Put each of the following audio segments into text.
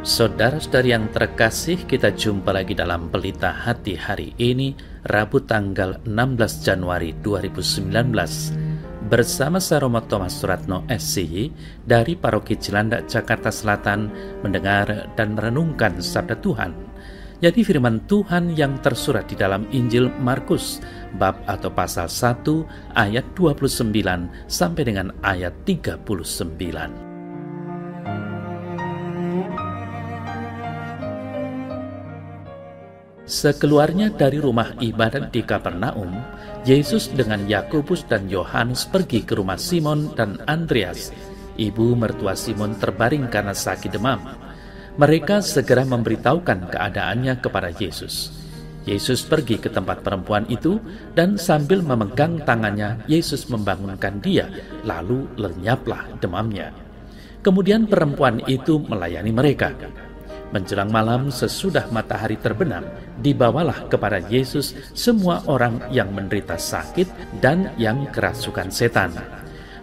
Saudara-saudari yang terkasih, kita jumpa lagi dalam Pelita Hati hari ini, Rabu tanggal 16 Januari 2019. Bersama saya Romo Thomas Suratno SCY dari Paroki Cilandak, Jakarta Selatan, mendengar dan merenungkan Sabda Tuhan. Jadi firman Tuhan yang tersurat di dalam Injil Markus, bab atau pasal 1 ayat 29 sampai dengan ayat 39. Sekeluarnya dari rumah ibadat di Kapernaum, Yesus dengan Yakobus dan Yohanes pergi ke rumah Simon dan Andreas. Ibu mertua Simon terbaring karena sakit demam. Mereka segera memberitahukan keadaannya kepada Yesus. Yesus pergi ke tempat perempuan itu dan sambil memegang tangannya, Yesus membangunkan dia, lalu lenyaplah demamnya. Kemudian perempuan itu melayani mereka. Menjelang malam sesudah matahari terbenam, dibawalah kepada Yesus semua orang yang menderita sakit dan yang kerasukan setan.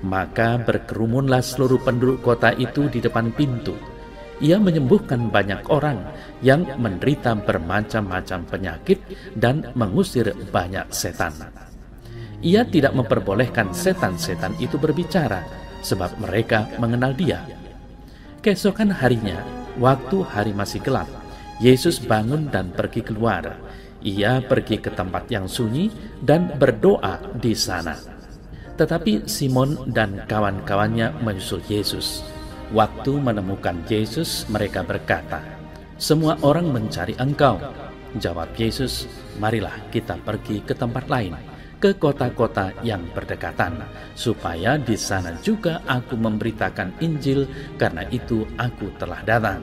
Maka berkerumunlah seluruh penduduk kota itu di depan pintu. Ia menyembuhkan banyak orang yang menderita bermacam-macam penyakit dan mengusir banyak setan. Ia tidak memperbolehkan setan-setan itu berbicara, sebab mereka mengenal dia. Keesokan harinya, waktu hari masih gelap, Yesus bangun dan pergi keluar. Ia pergi ke tempat yang sunyi dan berdoa di sana. Tetapi Simon dan kawan-kawannya menyusul Yesus. Waktu menemukan Yesus, mereka berkata, "Semua orang mencari Engkau." Jawab Yesus, "Marilah kita pergi ke tempat lain, ke kota-kota yang berdekatan, supaya di sana juga aku memberitakan Injil, karena itu aku telah datang."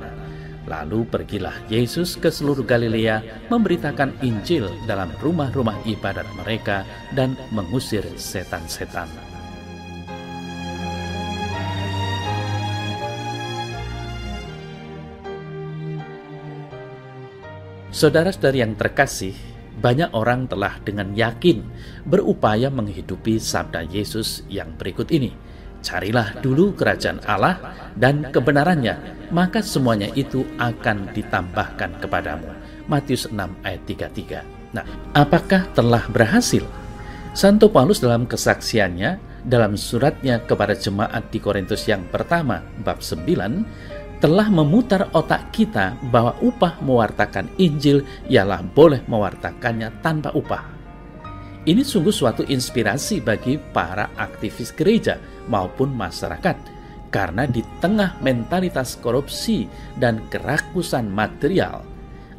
Lalu pergilah Yesus ke seluruh Galilea, memberitakan Injil dalam rumah-rumah ibadat mereka dan mengusir setan-setan. Saudara-saudari yang terkasih, banyak orang telah dengan yakin berupaya menghidupi sabda Yesus yang berikut ini. Carilah dulu kerajaan Allah dan kebenarannya, maka semuanya itu akan ditambahkan kepadamu. Matius 6 ayat 33. Nah, apakah telah berhasil? Santo Paulus dalam kesaksiannya dalam suratnya kepada jemaat di Korintus yang pertama bab 9 telah memutar otak kita bahwa upah mewartakan Injil ialah boleh mewartakannya tanpa upah. Ini sungguh suatu inspirasi bagi para aktivis gereja maupun masyarakat, karena di tengah mentalitas korupsi dan kerakusan material,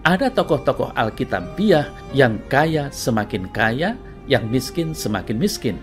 ada tokoh-tokoh Alkitabiah yang kaya semakin kaya, yang miskin semakin miskin.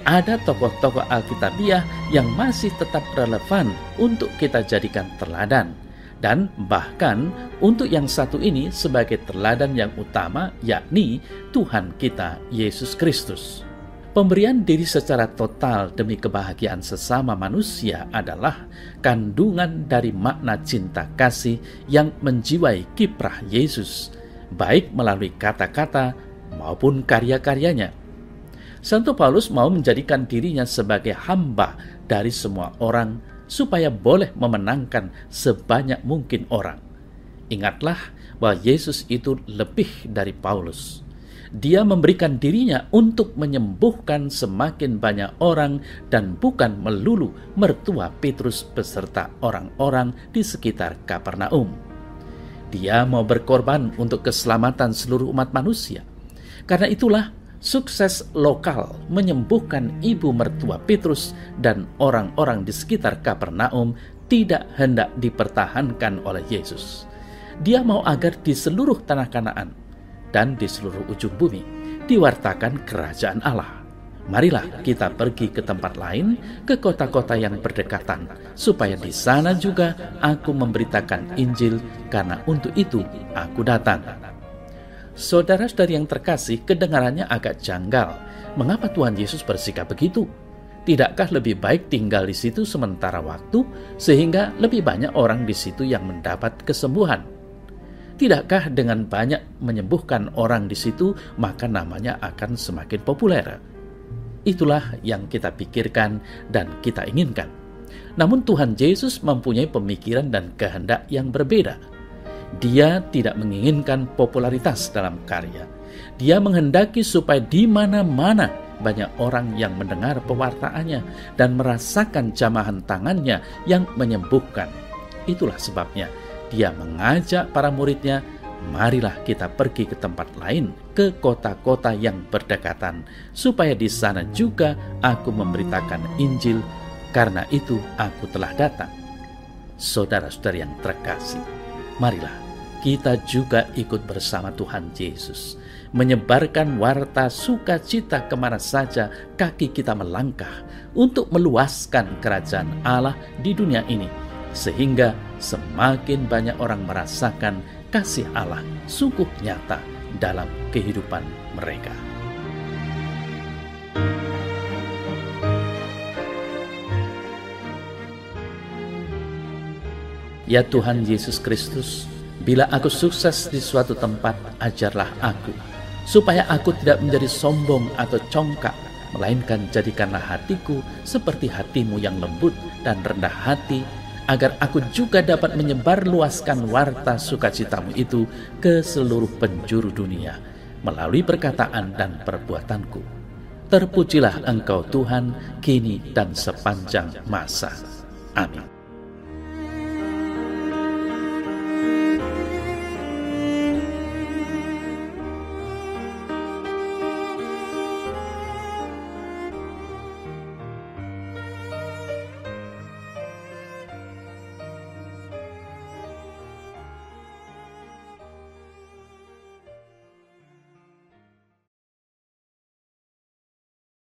Ada tokoh-tokoh Alkitabiah yang masih tetap relevan untuk kita jadikan teladan. Dan bahkan untuk yang satu ini sebagai teladan yang utama, yakni Tuhan kita Yesus Kristus. Pemberian diri secara total demi kebahagiaan sesama manusia adalah kandungan dari makna cinta kasih yang menjiwai kiprah Yesus, baik melalui kata-kata maupun karya-karyanya. Santo Paulus mau menjadikan dirinya sebagai hamba dari semua orang supaya boleh memenangkan sebanyak mungkin orang. Ingatlah bahwa Yesus itu lebih dari Paulus. Dia memberikan dirinya untuk menyembuhkan semakin banyak orang dan bukan melulu mertua Petrus beserta orang-orang di sekitar Kapernaum. Dia mau berkorban untuk keselamatan seluruh umat manusia. Karena itulah sukses lokal menyembuhkan ibu mertua Petrus dan orang-orang di sekitar Kapernaum tidak hendak dipertahankan oleh Yesus. Dia mau agar di seluruh tanah Kanaan dan di seluruh ujung bumi diwartakan kerajaan Allah. Marilah kita pergi ke tempat lain, ke kota-kota yang berdekatan, supaya di sana juga aku memberitakan Injil, karena untuk itu aku datang. Saudara-saudari yang terkasih, kedengarannya agak janggal. Mengapa Tuhan Yesus bersikap begitu? Tidakkah lebih baik tinggal di situ sementara waktu, sehingga lebih banyak orang di situ yang mendapat kesembuhan? Tidakkah dengan banyak menyembuhkan orang di situ, maka namanya akan semakin populer? Itulah yang kita pikirkan dan kita inginkan. Namun Tuhan Yesus mempunyai pemikiran dan kehendak yang berbeda. Dia tidak menginginkan popularitas dalam karya. Dia menghendaki supaya di mana-mana banyak orang yang mendengar pewartaannya dan merasakan jamahan tangannya yang menyembuhkan. Itulah sebabnya dia mengajak para muridnya, marilah kita pergi ke tempat lain, ke kota-kota yang berdekatan, supaya di sana juga aku memberitakan Injil, karena itu aku telah datang. Saudara-saudara yang terkasih, marilah kita juga ikut bersama Tuhan Yesus, menyebarkan warta sukacita kemana saja kaki kita melangkah, untuk meluaskan kerajaan Allah di dunia ini, sehingga semakin banyak orang merasakan kasih Allah sungguh nyata dalam kehidupan mereka. Ya Tuhan Yesus Kristus, bila aku sukses di suatu tempat, ajarlah aku, supaya aku tidak menjadi sombong atau congkak, melainkan jadikanlah hatiku seperti hatimu yang lembut dan rendah hati, agar aku juga dapat menyebarluaskan warta sukacitamu itu ke seluruh penjuru dunia, melalui perkataan dan perbuatanku. Terpujilah Engkau Tuhan, kini dan sepanjang masa. Amin.